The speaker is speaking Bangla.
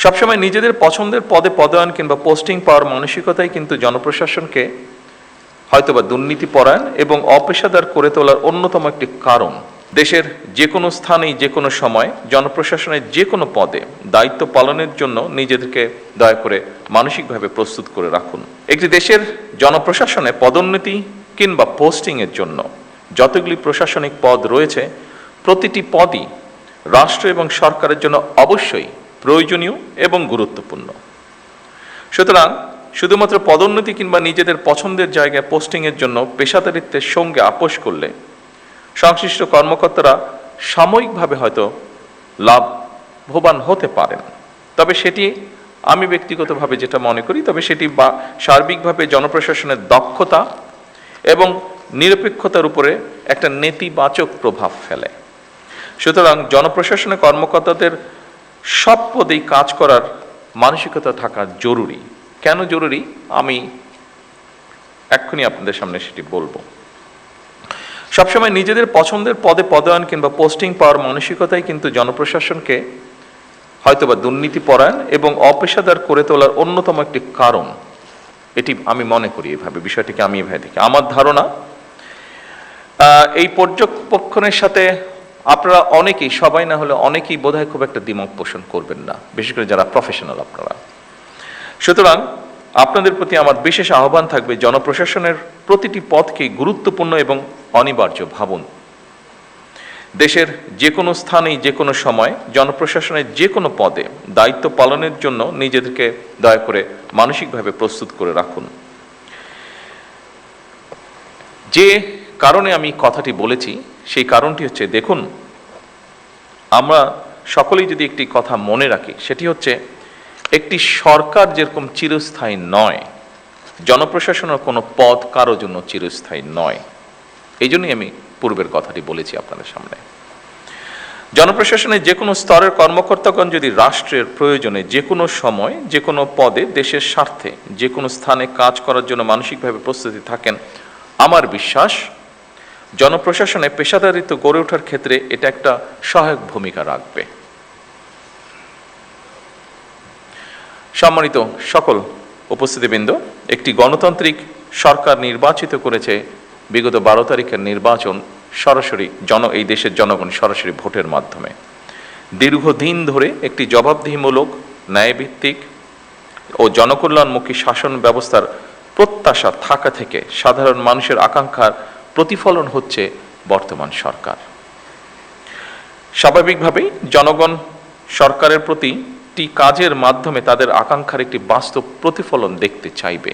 সবসময় নিজেদের পছন্দের পদে পদায়ন কিংবা পোস্টিং পাওয়ার মানসিকতাই কিন্তু জনপ্রশাসনকে হয়তোবা দুর্নীতিপরায়ণ এবং অপেশাদার করে তোলার অন্যতম একটি কারণ। দেশের যে কোনো স্থানেই যে কোনো সময় জনপ্রশাসনের যে কোনো পদে দায়িত্ব পালনের জন্য নিজেদেরকে দয়া করে মানসিকভাবে প্রস্তুত করে রাখুন। একটি দেশের জনপ্রশাসনে পদোন্নতি কিংবা পোস্টিংয়ের জন্য যতগুলি প্রশাসনিক পদ রয়েছে, প্রতিটি পদই রাষ্ট্র এবং সরকারের জন্য অবশ্যই প্রয়োজনীয় এবং গুরুত্বপূর্ণ। সুতরাং শুধুমাত্র পদোন্নতি কিংবা নিজেদের পছন্দের জায়গায় পোস্টিংয়ের জন্য পেশাদারিত্বের সঙ্গে আপোষ করলে সংশ্লিষ্ট কর্মকর্তারা সাময়িকভাবে হয়তো লাভবান হতে পারেন, তবে সেটি আমি ব্যক্তিগতভাবে যেটা মনে করি, তবে সেটি বা সার্বিকভাবে জনপ্রশাসনের দক্ষতা এবং নিরপেক্ষতার উপরে একটা নেতিবাচক প্রভাব ফেলে। সুতরাং জনপ্রশাসনের কর্মকর্তাদের সব পদেই কাজ করার মানসিকতা থাকা জরুরি। কেন জরুরি আমি এক্ষুনি আপনাদের সামনে সেটি বলবো। সবসময় নিজেদের পছন্দের পদে পদায়ন কিংবা পোস্টিং পাওয়ার মানসিকতাই কিন্তু জনপ্রশাসনকে হয়তোবা দুর্নীতিপরায়ণ এবং অপেশাদার করে তোলার অন্যতম একটি কারণ। এটি আমি মনে করি এভাবে, বিষয়টিকে আমি এভাবে দেখি। আমার ধারণা এই পর্যবেক্ষণের সাথে আপনারা অনেকেই, সবাই না হলে অনেকেই বোধহয় খুব একটা দ্বিমত পোষণ করবেন না, বিশেষ করে যারা প্রফেশনাল আপনারা। সুতরাং আপনাদের প্রতি আমার বিশেষ আহ্বান থাকবে, জনপ্রশাসনের প্রতিটি পদকে গুরুত্বপূর্ণ এবং অনিবার্য ভাবুন। দেশের যে কোনো স্থানেই যে কোনো সময় জনপ্রশাসনের যে কোনো পদে দায়িত্ব পালনের জন্য নিজেদেরকে দয়া করে মানসিকভাবে প্রস্তুত করে রাখুন। যে কারণে আমি কথাটি বলেছি সেই কারণটি হচ্ছে, দেখুন, আমরা সকলেই যদি একটি কথা মনে রাখি, সেটি হচ্ছে একটি সরকার যেরকম চিরস্থায়ী নয়, জনপ্রশাসনের কোনো পদ কারো জন্য চিরস্থায়ী নয়। এই জন্যই আমি পূর্বের কথাটি বলেছি আপনাদের সামনে। জনপ্রশাসনের যে কোনো স্তরের কর্মকর্তাগণ যদি রাষ্ট্রের প্রয়োজনে যে কোনো সময় যে কোনো পদে দেশের স্বার্থে যে কোনো স্থানে কাজ করার জন্য মানসিকভাবে প্রস্তুতি থাকেন, আমার বিশ্বাস জনপ্রশাসনে পেশাদারিত্ব গড়ে ওঠার ক্ষেত্রে এটা একটা সহায়ক ভূমিকা রাখবে। সম্মানিত সকল উপস্থিতিবৃন্দ, একটি গণতান্ত্রিক সরকার নির্বাচিত করেছে বিগত 12 তারিখের নির্বাচন সরাসরি এই দেশের জনগণ সরাসরি ভোটের মাধ্যমে। দীর্ঘদিন ধরে একটি জবাবদিহিমূলক, ন্যায়ভিত্তিক ও জনকল্যাণমুখী শাসন ব্যবস্থার প্রত্যাশা থাকা থেকে সাধারণ মানুষের আকাঙ্ক্ষার প্রতিফলন হচ্ছে বর্তমান সরকার। স্বাভাবিকভাবেই জনগণ সরকারের প্রতিটি কাজের মাধ্যমে তাদের আকাঙ্ক্ষার একটি বাস্তব প্রতিফলন দেখতে চাইবে।